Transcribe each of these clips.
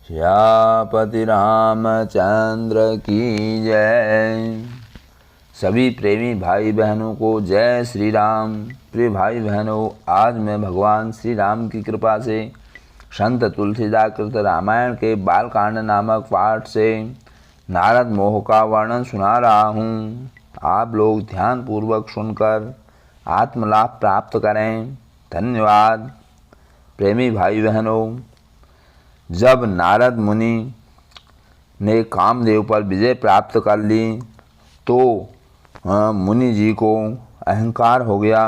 सियापति रामचंद्र की जय। सभी प्रेमी भाई बहनों को जय श्री राम। प्रिय भाई बहनों, आज मैं भगवान श्री राम की कृपा से संत तुलसीदास कृत रामायण के बालकांड नामक पाठ से नारद मोह का वर्णन सुना रहा हूँ। आप लोग ध्यान पूर्वक सुनकर आत्मलाभ प्राप्त करें। धन्यवाद। प्रेमी भाई बहनों, जब नारद मुनि ने कामदेव पर विजय प्राप्त कर ली तो मुनि जी को अहंकार हो गया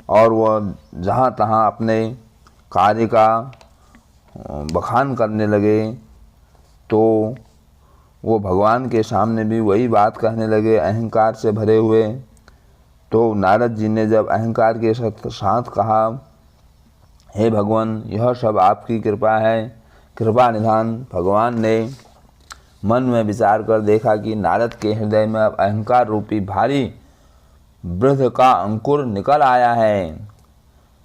और वह जहाँ तहाँ अपने कार्य का बखान करने लगे। तो वो भगवान के सामने भी वही बात कहने लगे, अहंकार से भरे हुए। तो नारद जी ने जब अहंकार के साथ कहा, हे भगवान, यह सब आपकी कृपा है, कृपा निधान। भगवान ने मन में विचार कर देखा कि नारद के हृदय में अब अहंकार रूपी भारी वृक्ष का अंकुर निकल आया है।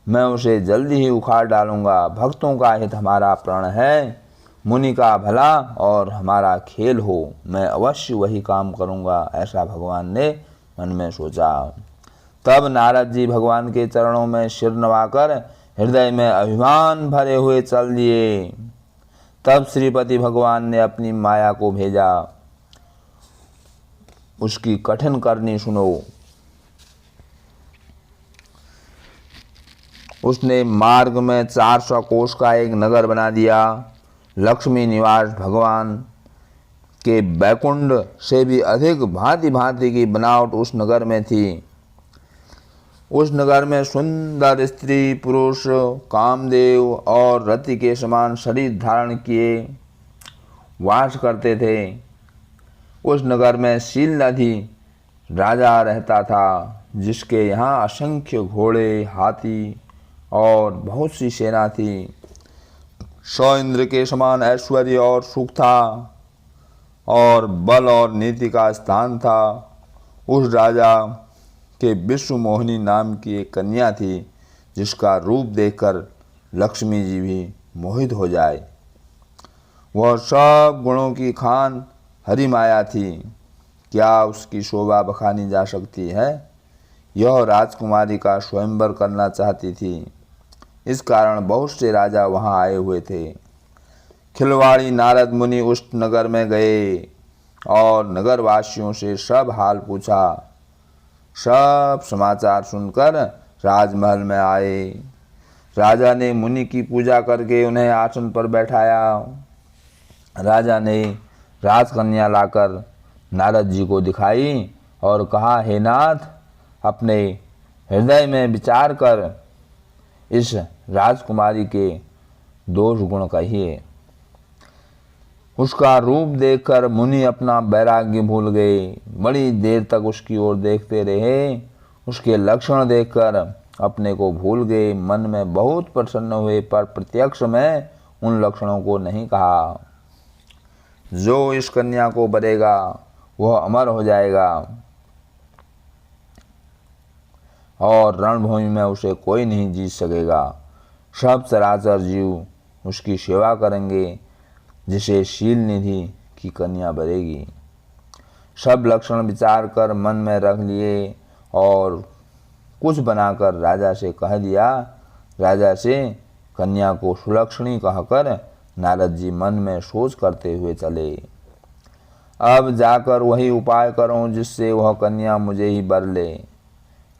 मैं उसे जल्दी ही उखाड़ डालूंगा। भक्तों का हित हमारा प्रण है, मुनि का भला और हमारा खेल हो। मैं अवश्य वही काम करूंगा, ऐसा भगवान ने मन में सोचा। तब नारद जी भगवान के चरणों में सिर नवाकर हृदय में अभिमान भरे हुए चल दिए। तब श्रीपति भगवान ने अपनी माया को भेजा। उसकी कठिन करनी सुनो। उसने मार्ग में 400 कोष का एक नगर बना दिया। लक्ष्मी निवास भगवान के बैकुंठ से भी अधिक भांति भांति की बनावट उस नगर में थी। उस नगर में सुंदर स्त्री पुरुष कामदेव और रति के समान शरीर धारण किए वास करते थे। उस नगर में शील नदी राजा रहता था, जिसके यहाँ असंख्य घोड़े, हाथी और बहुत सी सेना थी। इंद्र के समान ऐश्वर्य और सुख था और बल और नीति का स्थान था। उस राजा के विश्व मोहिनी नाम की एक कन्या थी, जिसका रूप देखकर लक्ष्मी जी भी मोहित हो जाए। वह सब गुणों की खान हरि माया थी। क्या उसकी शोभा बखानी जा सकती है? यह राजकुमारी का स्वयंवर करना चाहती थी। इस कारण बहुत से राजा वहां आए हुए थे। खिलवाड़ी नारद मुनि उस नगर में गए और नगरवासियों से सब हाल पूछा। सब समाचार सुनकर राजमहल में आए। राजा ने मुनि की पूजा करके उन्हें आसन पर बैठाया। राजा ने राजकन्या लाकर नारद जी को दिखाई और कहा, हे नाथ, अपने हृदय में विचार कर इस राजकुमारी के दोष गुण कहिए। उसका रूप देखकर मुनि अपना वैराग्य भूल गए। बड़ी देर तक उसकी ओर देखते रहे। उसके लक्षण देखकर अपने को भूल गए। मन में बहुत प्रसन्न हुए, पर प्रत्यक्ष में उन लक्षणों को नहीं कहा। जो इस कन्या को वरेगा वह अमर हो जाएगा और रणभूमि में उसे कोई नहीं जीत सकेगा। सब चराचर जीव उसकी सेवा करेंगे, जिसे शील निधि की कन्या बनेगी। सब लक्षण विचार कर मन में रख लिए और कुछ बनाकर राजा से कह दिया। राजा से कन्या को सुलक्षणी कहकर नारद जी मन में सोच करते हुए चले। अब जाकर वही उपाय करो जिससे वह कन्या मुझे ही वर ले।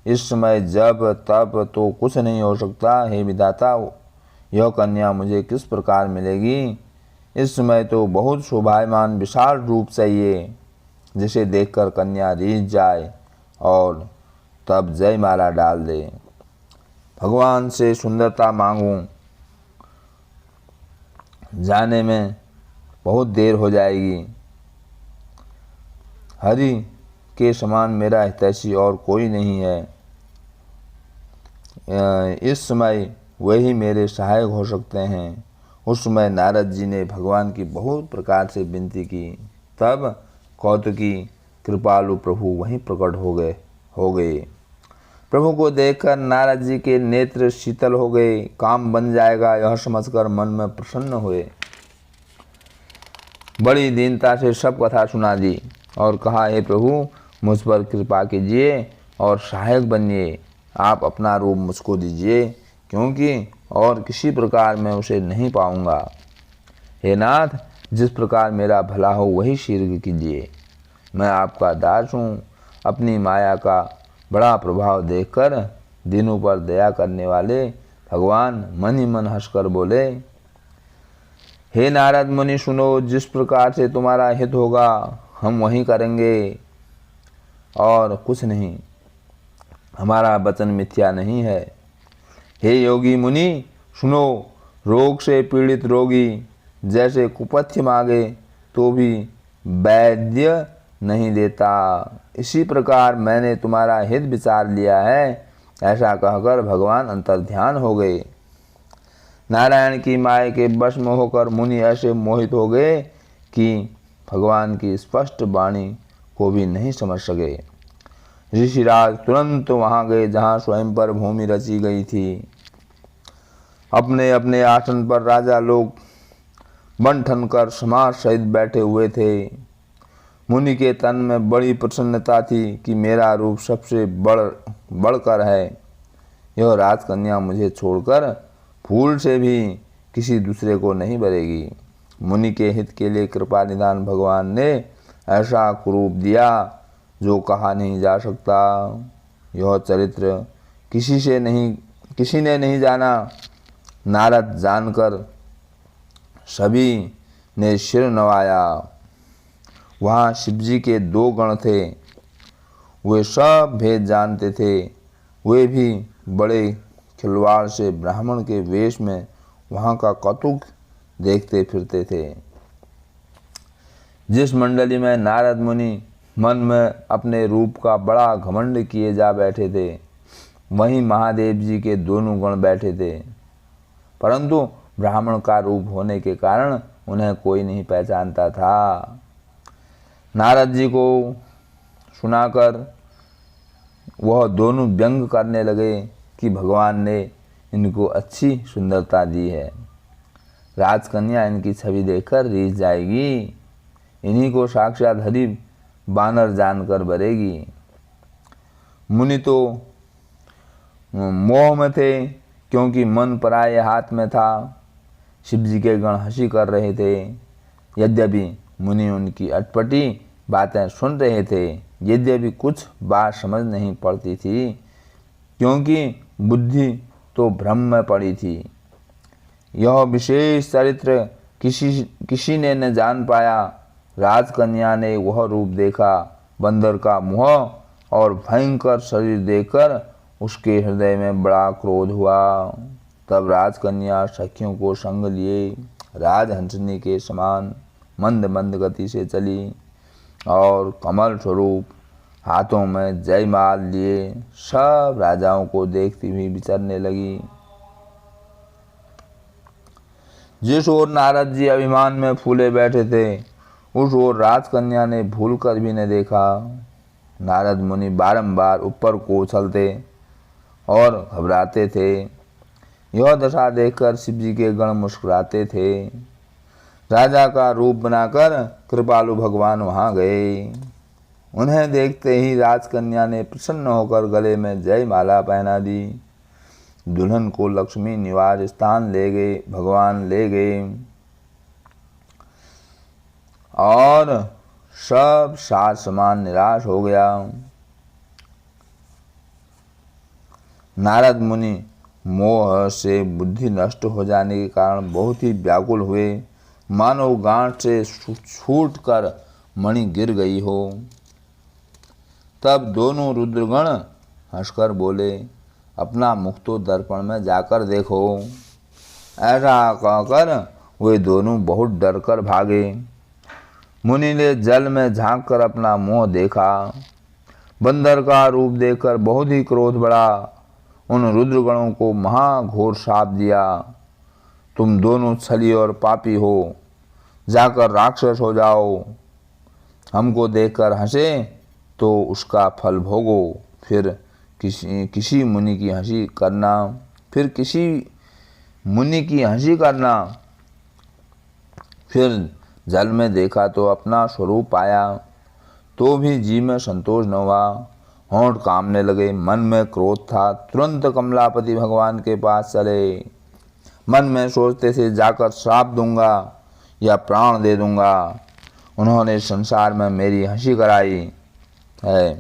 इस समय जब तब तो कुछ नहीं हो सकता। हे विधाता, यह कन्या मुझे किस प्रकार मिलेगी? इस समय तो बहुत शोभायमान विशाल रूप चाहिए, जिसे देखकर कन्या रीझ जाए और तब जयमाला डाल दे। भगवान से सुंदरता मांगूं, जाने में बहुत देर हो जाएगी। हरि के समान मेरा हितैषी और कोई नहीं है। इस समय वही मेरे सहायक हो सकते हैं। उस समय नारद जी ने भगवान की बहुत प्रकार से विनती की। तब कौतुकी कृपालु प्रभु वहीं प्रकट हो गए। प्रभु को देखकर नारद जी के नेत्र शीतल हो गए। काम बन जाएगा यह समझकर मन में प्रसन्न हुए। बड़ी दीनता से सब कथा सुना दी और कहा, हे प्रभु, मुझ पर कृपा कीजिए और सहायक बनिए। आप अपना रूप मुझको दीजिए, क्योंकि और किसी प्रकार मैं उसे नहीं पाऊंगा। हे नाथ, जिस प्रकार मेरा भला हो वही शीघ्र कीजिए। मैं आपका दास हूँ। अपनी माया का बड़ा प्रभाव देखकर दीनों पर दया करने वाले भगवान मन ही मन हंसकर बोले, हे नारद मुनि, सुनो, जिस प्रकार से तुम्हारा हित होगा हम वही करेंगे और कुछ नहीं। हमारा वचन मिथ्या नहीं है। हे योगी मुनि, सुनो, रोग से पीड़ित रोगी जैसे कुपथ्य मांगे तो भी वैद्य नहीं देता, इसी प्रकार मैंने तुम्हारा हित विचार लिया है। ऐसा कहकर भगवान अंतर्ध्यान हो गए। नारायण की माया के वश में होकर मुनि ऐसे मोहित हो गए कि भगवान की स्पष्ट वाणी को भी नहीं समझ सके। ऋषिराज तुरंत वहां गए जहां स्वयं पर भूमि रची गई थी। अपने अपने आसन पर राजा लोग बन ठन कर समाज सहित बैठे हुए थे। मुनि के तन में बड़ी प्रसन्नता थी कि मेरा रूप सबसे बढ़कर है। यह राजकन्या मुझे छोड़कर फूल से भी किसी दूसरे को नहीं बरेगी। मुनि के हित के लिए कृपा निधान भगवान ने ऐसा कुरूप दिया जो कहा नहीं जा सकता। यह चरित्र किसी ने नहीं जाना। नारद जानकर सभी ने सिर नवाया। वहाँ शिवजी के 2 गण थे। वे सब भेद जानते थे। वे भी बड़े खिलवाड़ से ब्राह्मण के वेश में वहाँ का कौतुक देखते फिरते थे। जिस मंडली में नारद मुनि मन में अपने रूप का बड़ा घमंड किए जा बैठे थे, वहीं महादेव जी के दोनों गण बैठे थे, परंतु ब्राह्मण का रूप होने के कारण उन्हें कोई नहीं पहचानता था। नारद जी को सुनाकर वह दोनों व्यंग करने लगे कि भगवान ने इनको अच्छी सुंदरता दी है। राजकन्या इनकी छवि देखकर रीझ जाएगी। इन्हीं को साक्षात हरि बानर जानकर बरेगी। मुनि तो मोह में थे, क्योंकि मन पराये हाथ में था। शिवजी के गण हंसी कर रहे थे। यद्यपि मुनि उनकी अटपटी बातें सुन रहे थे, यद्यपि कुछ बात समझ नहीं पड़ती थी, क्योंकि बुद्धि तो भ्रम में पड़ी थी। यह विशेष चरित्र किसी ने न जान पाया। राजकन्या ने वह रूप देखा। बंदर का मुंह और भयंकर शरीर देखकर उसके हृदय में बड़ा क्रोध हुआ। तब राजकन्या सखियों को संग लिए राजहंसनी के समान मंद मंद गति से चली और कमल स्वरूप हाथों में जयमाल लिए सब राजाओं को देखती हुई विचरने लगी। जिस ओर नारद जी अभिमान में फूले बैठे थे, उस ओर राजकन्या ने भूल कर भी न देखा। नारद मुनि बारंबार ऊपर को उछलते और घबराते थे। यह दशा देखकर शिवजी के गण मुस्कुराते थे। राजा का रूप बनाकर कृपालु भगवान वहां गए। उन्हें देखते ही राजकन्या ने प्रसन्न होकर गले में जय माला पहना दी। दुल्हन को लक्ष्मी निवास स्थान भगवान ले गए और सब साज समान निराश हो गया। नारद मुनि मोह से बुद्धि नष्ट हो जाने के कारण बहुत ही व्याकुल हुए, मानो गांठ से छूट कर मणि गिर गई हो। तब दोनों रुद्रगण हंसकर बोले, अपना मुख तो दर्पण में जाकर देखो। ऐसा कहकर वे दोनों बहुत डरकर भागे। मुनि ने जल में झांक कर अपना मुंह देखा। बंदर का रूप देखकर बहुत ही क्रोध बढ़ा। उन रुद्रगणों को महाघोर शाप दिया, तुम दोनों छली और पापी हो, जाकर राक्षस हो जाओ। हमको देखकर हंसे तो उसका फल भोगो। फिर किसी मुनि की हंसी करना, फिर जल में देखा तो अपना स्वरूप पाया, तो भी जी में संतोष न हुआ। होंठ कामने लगे, मन में क्रोध था। तुरंत कमलापति भगवान के पास चले। मन में सोचते थे जाकर श्राप दूंगा या प्राण दे दूंगा। उन्होंने संसार में मेरी हंसी कराई है।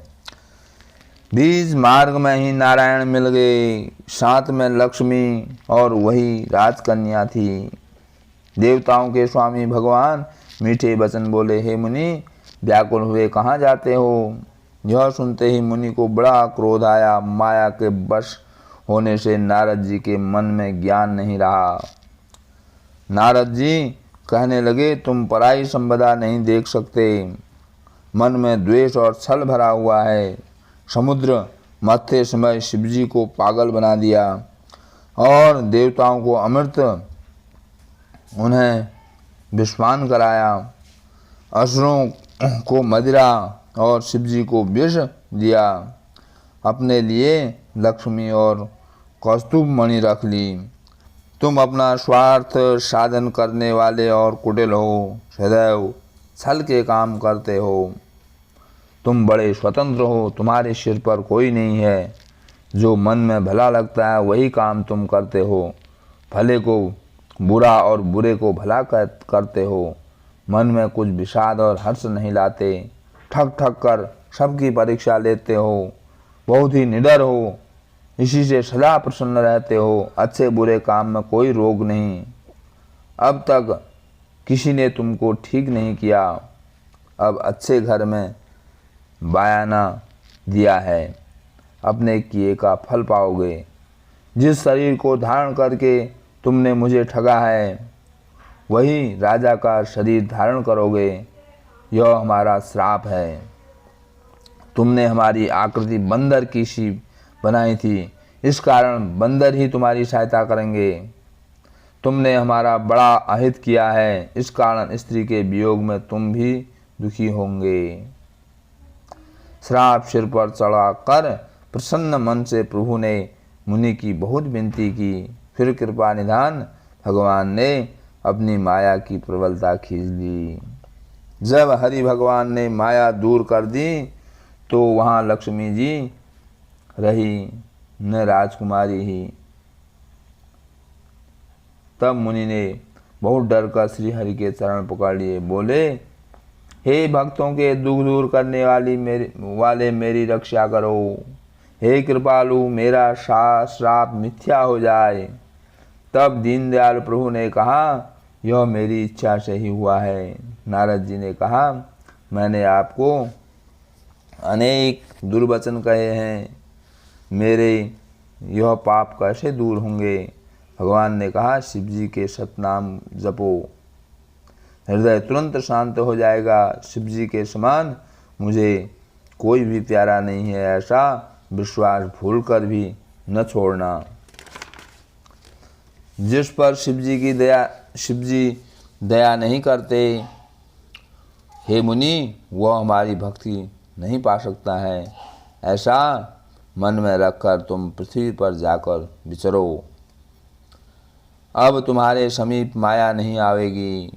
बीच मार्ग में ही नारायण मिल गए, साथ में लक्ष्मी और वही राजकन्या थी। देवताओं के स्वामी भगवान मीठे वचन बोले, हे मुनि, व्याकुल हुए कहाँ जाते हो? यह सुनते ही मुनि को बड़ा क्रोध आया। माया के वश होने से नारद जी के मन में ज्ञान नहीं रहा। नारद जी कहने लगे, तुम पराई संपदा नहीं देख सकते। मन में द्वेष और छल भरा हुआ है। समुद्र मथते समय शिवजी को पागल बना दिया और देवताओं को अमृत उन्हें विस्वान कराया। असुरों को मदिरा और शिवजी को विष दिया। अपने लिए लक्ष्मी और कौस्तुभ मणि रख ली। तुम अपना स्वार्थ साधन करने वाले और कुटिल हो, सदैव छल के काम करते हो। तुम बड़े स्वतंत्र हो, तुम्हारे सिर पर कोई नहीं है। जो मन में भला लगता है वही काम तुम करते हो। भले को बुरा और बुरे को भला करते हो। मन में कुछ विषाद और हर्ष नहीं लाते। ठग ठग कर सबकी परीक्षा लेते हो। बहुत ही निडर हो, इसी से सदा प्रसन्न रहते हो। अच्छे बुरे काम में कोई रोग नहीं। अब तक किसी ने तुमको ठीक नहीं किया। अब अच्छे घर में बयाना दिया है, अपने किए का फल पाओगे। जिस शरीर को धारण करके तुमने मुझे ठगा है, वही राजा का शरीर धारण करोगे। यह हमारा श्राप है। तुमने हमारी आकृति बंदर की सी बनाई थी, इस कारण बंदर ही तुम्हारी सहायता करेंगे। तुमने हमारा बड़ा अहित किया है, इस कारण स्त्री के वियोग में तुम भी दुखी होंगे। श्राप सिर पर चढ़ाकर प्रसन्न मन से प्रभु ने मुनि की बहुत विनती की। फिर कृपा निधान भगवान ने अपनी माया की प्रबलता खींच ली। जब हरि भगवान ने माया दूर कर दी तो वहाँ लक्ष्मी जी रही, न राजकुमारी ही। तब मुनि ने बहुत डर कर श्री हरि के चरण पकड़ लिए। बोले, हे भक्तों के दुख दूर करने वाले मेरी रक्षा करो। हे कृपालु, मेरा श्राप मिथ्या हो जाए। तब दीनदयाल प्रभु ने कहा, यह मेरी इच्छा से ही हुआ है। नारद जी ने कहा, मैंने आपको अनेक दुर्वचन कहे हैं, मेरे यह पाप कैसे दूर होंगे? भगवान ने कहा, शिव जी के सतनाम जपो, हृदय तुरंत शांत हो जाएगा। शिव जी के समान मुझे कोई भी प्यारा नहीं है, ऐसा विश्वास भूलकर भी न छोड़ना। जिस पर शिव जी दया नहीं करते, हे मुनि, वह हमारी भक्ति नहीं पा सकता है। ऐसा मन में रखकर तुम पृथ्वी पर जाकर विचरो। अब तुम्हारे समीप माया नहीं आवेगी।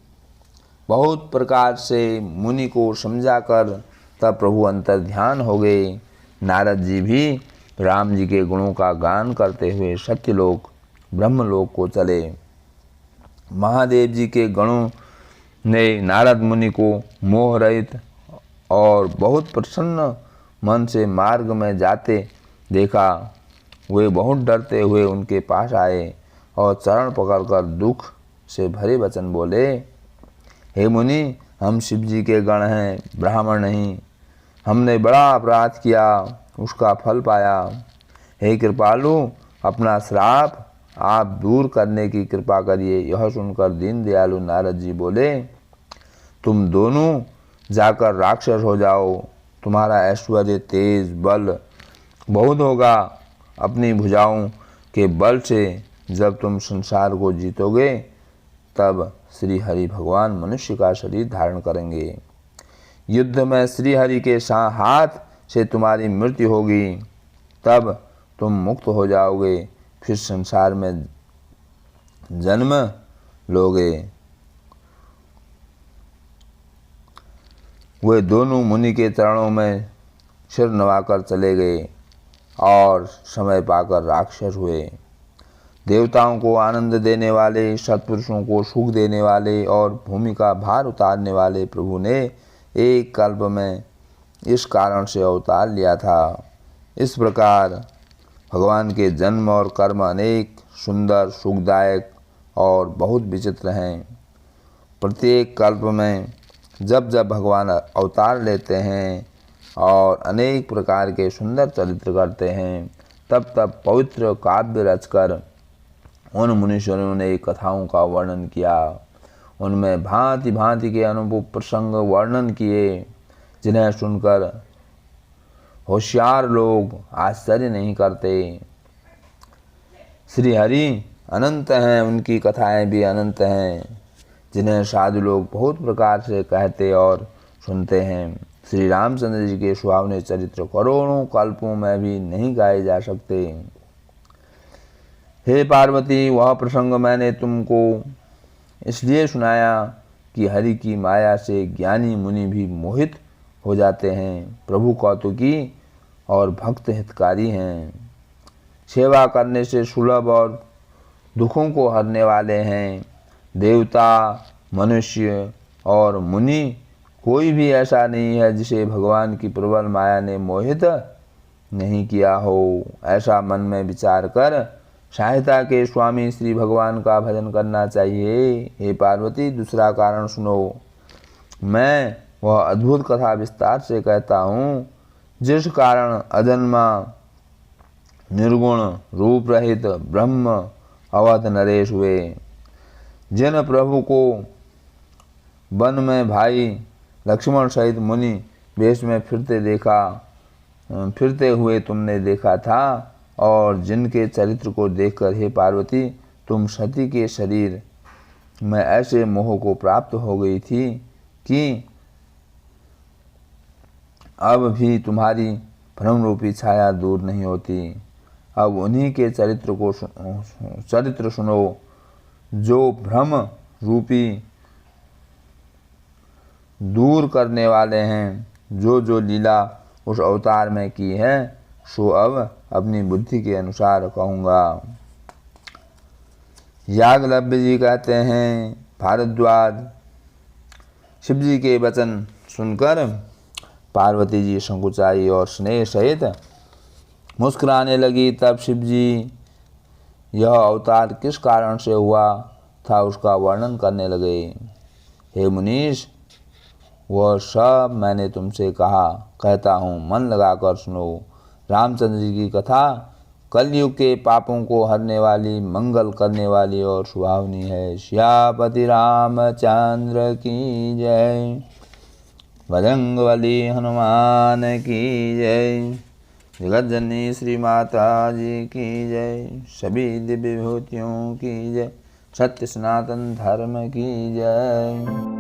बहुत प्रकार से मुनि को समझाकर तब प्रभु अंतर ध्यान हो गए। नारद जी भी राम जी के गुणों का गान करते हुए सत्यलोक ब्रह्मलोक को चले। महादेव जी के गणों ने नारद मुनि को मोह रहित और बहुत प्रसन्न मन से मार्ग में जाते देखा। वे बहुत डरते हुए उनके पास आए और चरण पकड़कर दुख से भरे वचन बोले, हे मुनि, हम शिव जी के गण हैं, ब्राह्मण नहीं। हमने बड़ा अपराध किया, उसका फल पाया। हे कृपालु, अपना श्राप आप दूर करने की कृपा करिए। यह सुनकर दीन दयालु नारद जी बोले, तुम दोनों जाकर राक्षस हो जाओ। तुम्हारा ऐश्वर्य, तेज, बल बहुत होगा। अपनी भुजाओं के बल से जब तुम संसार को जीतोगे, तब श्री हरि भगवान मनुष्य का शरीर धारण करेंगे। युद्ध में श्री हरि के हाथ से तुम्हारी मृत्यु होगी, तब तुम मुक्त हो जाओगे। फिर संसार में जन्म लोगे। वे दोनों मुनि के चरणों में सिर नवाकर चले गए और समय पाकर राक्षस हुए। देवताओं को आनंद देने वाले, सत्पुरुषों को सुख देने वाले और भूमि का भार उतारने वाले प्रभु ने एक कल्प में इस कारण से अवतार लिया था। इस प्रकार भगवान के जन्म और कर्म अनेक, सुंदर, सुखदायक और बहुत विचित्र हैं। प्रत्येक कल्प में जब जब भगवान अवतार लेते हैं और अनेक प्रकार के सुंदर चरित्र करते हैं, तब तब पवित्र काव्य रचकर उन मुनीश्वरों ने कथाओं का वर्णन किया। उनमें भांति भांति के अनुभव प्रसंग वर्णन किए, जिन्हें सुनकर होशियार लोग आश्चर्य नहीं करते। श्री हरि अनंत हैं, उनकी कथाएं भी अनंत हैं, जिन्हें साधु लोग बहुत प्रकार से कहते और सुनते हैं। श्री रामचंद्र जी के सुहावने चरित्र करोड़ों कल्पों में भी नहीं गाए जा सकते। हे पार्वती, वह प्रसंग मैंने तुमको इसलिए सुनाया कि हरि की माया से ज्ञानी मुनि भी मोहित हो जाते हैं। प्रभु कौतुकी और भक्त हितकारी हैं। सेवा करने से सुलभ और दुखों को हरने वाले हैं। देवता, मनुष्य और मुनि कोई भी ऐसा नहीं है जिसे भगवान की प्रबल माया ने मोहित नहीं किया हो। ऐसा मन में विचार कर सहायता के स्वामी श्री भगवान का भजन करना चाहिए। हे पार्वती, दूसरा कारण सुनो। मैं वह अद्भुत कथा विस्तार से कहता हूँ, जिस कारण अजन्मा, निर्गुण, रूप रहित ब्रह्म अवध नरेश हुए। जिन प्रभु को वन में भाई लक्ष्मण सहित मुनि वेश में फिरते हुए तुमने देखा था, और जिनके चरित्र को देखकर हे पार्वती, तुम सती के शरीर में ऐसे मोह को प्राप्त हो गई थी कि अब भी तुम्हारी भ्रम रूपी छाया दूर नहीं होती। अब उन्हीं के चरित्र सुनो, जो भ्रम रूपी दूर करने वाले हैं। जो लीला उस अवतार में की है, सो अब अपनी बुद्धि के अनुसार कहूँगा। याज्ञवल्क्य जी कहते हैं, भारद्वाज शिव जी के वचन सुनकर पार्वती जी संकुचाई और स्नेह सहित मुस्कुराने लगी। तब शिव जी यह अवतार किस कारण से हुआ था उसका वर्णन करने लगे। हे मुनीश, वह सब मैंने तुमसे कहता हूँ, मन लगाकर सुनो। रामचंद्र जी की कथा कलयुग के पापों को हरने वाली, मंगल करने वाली और सुहावनी है। श्यापति रामचंद्र की जय। बजरंगबली हनुमान की जय। जगत जननी श्री माता जी की जय। सभी दिव्य विभूतियों की जय। सत्य सनातन धर्म की जय।